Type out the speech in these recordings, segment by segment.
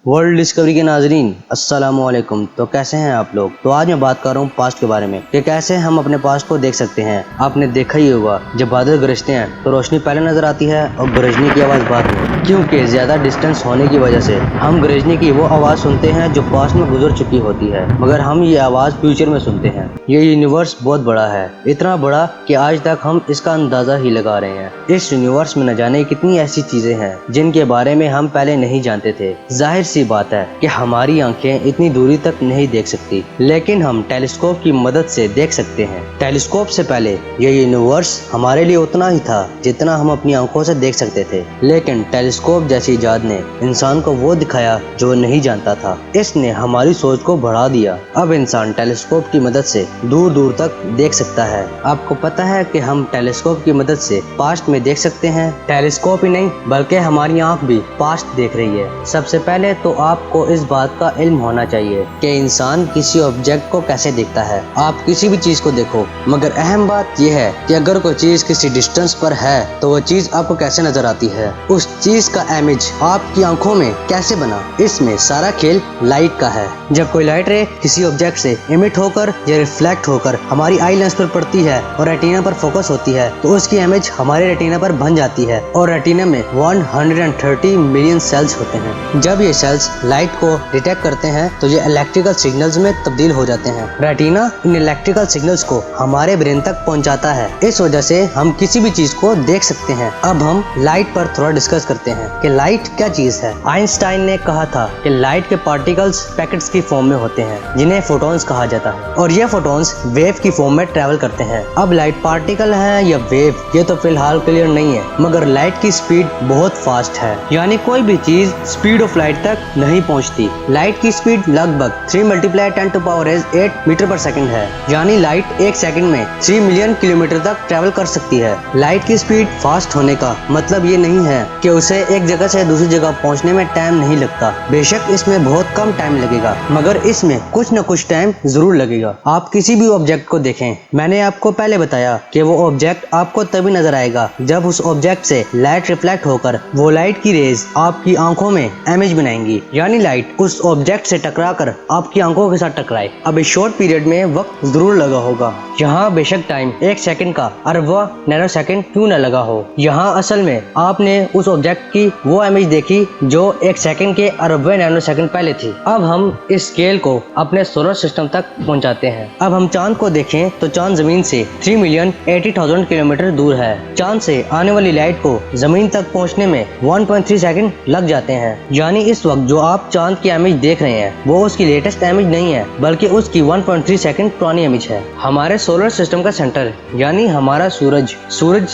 World discovery के नाजरीन अस्सलाम वालेकुम। तो कैसे हैं आप लोग। तो आज मैं बात कर रहा हूँ पास्ट के बारे में कि कैसे हम अपने पास्ट को देख सकते हैं। आपने देखा ही होगा जब बादल गरजते हैं तो रोशनी पहले नजर आती है और गरजने की आवाज़ बाद में, क्योंकि ज़्यादा डिस्टेंस होने की वजह से हम गरजने की वो आवाज़ सुनते हैं जो पास्ट में गुजर चुकी होती है, मगर हम ये आवाज़ फ्यूचर में सुनते हैं। ये यूनिवर्स बहुत बड़ा है, इतना बड़ा कि आज तक हम इसका अंदाज़ा ही लगा रहे हैं। इस यूनिवर्स में न जाने कितनी ऐसी चीज़ें हैं जिनके बारे में हम पहले नहीं जानते थे। जाहिर सी बात है कि हमारी आंखें इतनी दूरी तक नहीं देख सकती, लेकिन हम टेलीस्कोप की मदद से देख सकते हैं। टेलीस्कोप से पहले ये यूनिवर्स हमारे लिए उतना ही था जितना हम अपनी आंखों से देख सकते थे, लेकिन टेलीस्कोप जैसी इजाद ने इंसान को वो दिखाया जो नहीं जानता था। इसने हमारी सोच को बढ़ा दिया। अब इंसान टेलीस्कोप की मदद से दूर दूर तक देख सकता है। आपको पता है कि हम टेलीस्कोप की मदद से पास्ट में देख सकते हैं। टेलीस्कोप ही नहीं बल्कि हमारी आंख भी पास्ट देख रही है। सबसे पहले तो आपको इस बात का इल्म होना चाहिए कि इंसान किसी ऑब्जेक्ट को कैसे देखता है। आप किसी भी चीज को देखो, मगर अहम बात यह है कि अगर कोई चीज किसी डिस्टेंस पर है तो वो चीज आपको कैसे नजर आती है, उस चीज का इमेज आपकी आंखों में कैसे बना। इसमें सारा खेल लाइट का है। जब कोई लाइट रे किसी ऑब्जेक्ट से इमिट होकर या रिफ्लेक्ट होकर हमारी आई लेंस पर पड़ती है और रेटिना पर फोकस होती है तो उसकी इमेज हमारे रेटिना पर बन जाती है। और रेटिना में 130 मिलियन सेल्स होते हैं। जब ये सेल्स लाइट को डिटेक्ट करते हैं तो ये इलेक्ट्रिकल सिग्नल्स में तब्दील हो जाते हैं। रेटिना इन इलेक्ट्रिकल सिग्नल्स को हमारे ब्रेन तक पहुंचाता है। इस वजह से हम किसी भी चीज को देख सकते हैं। अब हम लाइट पर थोड़ा डिस्कस करते हैं कि लाइट क्या चीज है। आइंस्टाइन ने कहा था कि लाइट के पार्टिकल्स पैकेट्स की फॉर्म में होते हैं जिन्हें फोटॉन्स कहा जाता है, और ये फोटॉन्स वेव की फॉर्म में ट्रेवल करते हैं। अब लाइट पार्टिकल है या वेव ये तो फिलहाल क्लियर नहीं है, मगर लाइट की स्पीड बहुत फास्ट है, यानी कोई भी चीज स्पीड ऑफ लाइट तक नहीं पहुंचती। लाइट की स्पीड लगभग 3 × 10⁸ मीटर पर सेकंड है, यानी लाइट एक सेकंड में 3 मिलियन किलोमीटर तक ट्रेवल कर सकती है। लाइट की स्पीड फास्ट होने का मतलब ये नहीं है कि उसे एक जगह से दूसरी जगह पहुंचने में टाइम नहीं लगता। बेशक इसमें बहुत कम टाइम लगेगा, मगर इसमें कुछ न कुछ टाइम जरूर लगेगा। आप किसी भी ऑब्जेक्ट को देखें, मैंने आपको पहले बताया कि वो ऑब्जेक्ट आपको तभी नजर आएगा जब उस ऑब्जेक्ट से लाइट रिफ्लेक्ट होकर वो लाइट की रेज आपकी आंखों में इमेज बनाएंगी, यानी लाइट उस ऑब्जेक्ट से टकराकर आपकी आंखों के साथ टकराए। अब इस शॉर्ट पीरियड में वक्त जरूर लगा होगा। यहाँ बेशक टाइम एक सेकंड का अरबा नैनो सेकंड क्यों न लगा हो, यहाँ असल में आपने उस ऑब्जेक्ट की वो इमेज देखी जो एक सेकंड के अरबे नैनो सेकंड पहले थी। अब हम इस स्केल को अपने सोलर सिस्टम तक पहुँचाते हैं। अब हम चांद को देखें तो चांद जमीन से 3,80,000 किलोमीटर दूर है। चांद से आने वाली लाइट को जमीन तक पहुँचने में 1.3 सेकंड लग जाते हैं, यानी इस वक्त जो आप चांद की इमेज देख रहे हैं वो उसकी लेटेस्ट इमेज नहीं है, बल्कि उसकी 1.3 सेकंड पुरानी इमेज है। हमारे सोलर सिस्टम का सेंटर यानी हमारा सूरज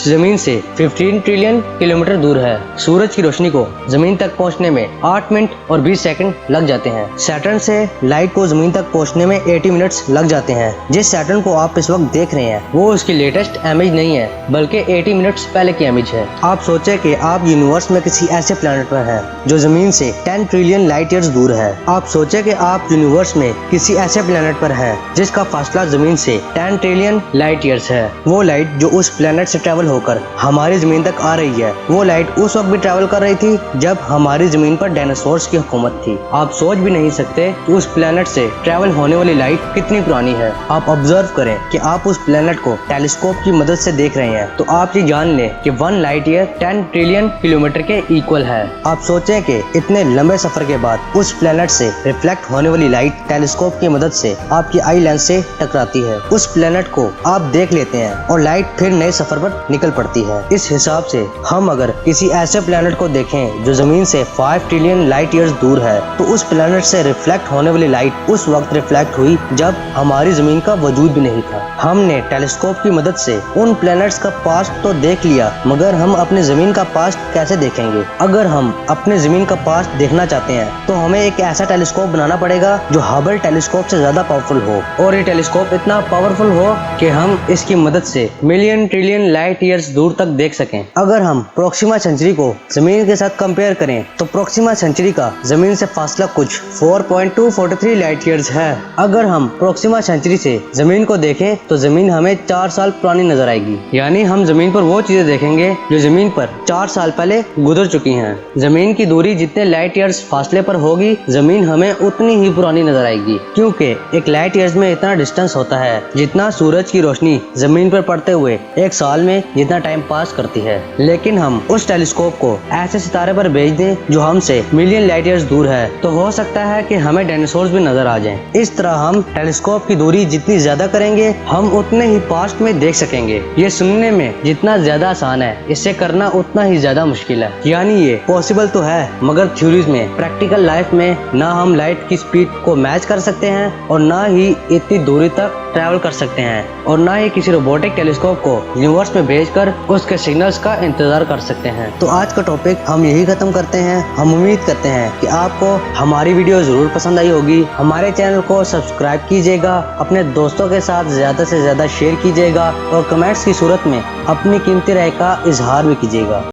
जमीन से 15 ट्रिलियन किलोमीटर दूर है। सूरज की रोशनी को जमीन तक पहुंचने में 8 मिनट और 20 सेकंड लग जाते हैं। सैटर्न से लाइट को जमीन तक पहुंचने में 80 मिनट्स लग जाते हैं। जिस सैटर्न को आप इस वक्त देख रहे हैं वो उसकी लेटेस्ट इमेज नहीं है, बल्कि 80 मिनट्स पहले की इमेज है। आप सोचे कि आप यूनिवर्स में किसी ऐसे प्लैनेट पर हैं जो जमीन से 10 ट्रिलियन लाइट ईयर्स दूर है। आप सोचे कि आप यूनिवर्स में किसी ऐसे प्लैनेट पर हैं जिसका फासला जमीन से 10 ट्रिलियन लाइट ईयर्स है। वो लाइट जो उस प्लैनेट से ट्रेवल होकर हमारी जमीन तक आ रही है, वो लाइट उस वक्त भी ट्रेवल कर रही थी जब हमारी जमीन पर डायनासोर्स की हुकूमत थी। आप सोच भी नहीं सकते कि उस प्लैनेट से ट्रेवल होने वाली लाइट कितनी पुरानी है। आप ऑब्जर्व करें कि आप उस प्लैनेट को टेलीस्कोप की मदद से देख रहे हैं तो आप ये जान लें कि 1 लाइट ईयर 10 ट्रिलियन किलोमीटर के इक्वल है। आप सोचें कि इतने लंबे सफर के बाद उस प्लैनेट से रिफ्लेक्ट होने वाली लाइट टेलीस्कोप की मदद से आपकी आई लेंस से टकराती है। उस प्लैनेट को आप देख लेते हैं और लाइट फिर नए सफर पर निकल पड़ती है। इस हिसाब से हम अगर किसी ऐसे प्लैनेट को देखें जो जमीन से 5 ट्रिलियन लाइट ईयर्स दूर है तो उस प्लैनेट से रिफ्लेक्ट होने वाली लाइट उस वक्त रिफ्लेक्ट हुई जब हमारी जमीन का वजूद भी नहीं था। हमने टेलीस्कोप की मदद से उन प्लैनेट्स का पास्ट तो देख लिया, मगर हम अपने जमीन का पास्ट कैसे देखेंगे। अगर हम अपने जमीन का पास्ट देखना चाहते हैं तो हमें एक ऐसा टेलीस्कोप बनाना पड़ेगा जो हबल टेलीस्कोप से ज्यादा पावरफुल हो, और ये टेलीस्कोप इतना पावरफुल हो कि हम इसकी मदद से मिलियन ट्रिलियन लाइट ईयर्स दूर तक देख सकें। अगर हम प्रोक्सिमा सेंचुरी को जमीन के साथ कंपेयर करें तो प्रोक्सिमा सेंचुरी का जमीन से फासला कुछ 4.243 लाइट ईयर्स है। अगर हम प्रोक्सिमा सेंचुरी से जमीन को देखें तो जमीन हमें 4 साल पुरानी नजर आएगी, यानी हम जमीन पर वो चीजें देखेंगे जो जमीन पर 4 साल पहले गुजर चुकी हैं। जमीन की दूरी जितने लाइट ईयर्स फासले पर होगी, जमीन हमें उतनी ही पुरानी नजर आएगी, क्योंकि एक लाइट ईयर्स में इतना डिस्टेंस होता है जितना सूरज की रोशनी जमीन पर पड़ते हुए एक साल में जितना टाइम पास करती है। लेकिन हम उस टेलीस्कोप को ऐसे सितारे पर भेज दें जो हमसे मिलियन लाइट ईयर्स दूर है, तो हो सकता है कि हमें डायनासोर्स भी नजर आ जाएं। इस तरह हम टेलीस्कोप की दूरी जितनी ज्यादा करेंगे, हम उतने ही पास्ट में देख सकेंगे। ये सुनने में जितना ज्यादा आसान है, इसे करना उतना ही ज्यादा मुश्किल है। यानी ये पॉसिबल तो है, मगर थ्योरीज में, प्रैक्टिकल लाइफ में ना हम लाइट की स्पीड को मैच कर सकते हैं और ना ही इतनी दूरी तक ट्रैवल कर सकते हैं, और ना ही किसी रोबोटिक टेलीस्कोप को यूनिवर्स में भेजकर उसके सिग्नल्स का इंतजार कर सकते हैं। तो आज का टॉपिक हम यही खत्म करते हैं। हम उम्मीद करते हैं कि आपको हमारी वीडियो जरूर पसंद आई होगी। हमारे चैनल को सब्सक्राइब कीजिएगा, अपने दोस्तों के साथ ज्यादा से ज्यादा शेयर कीजिएगा और कमेंट्स की सूरत में अपनी कीमती राय का इजहार भी कीजिएगा।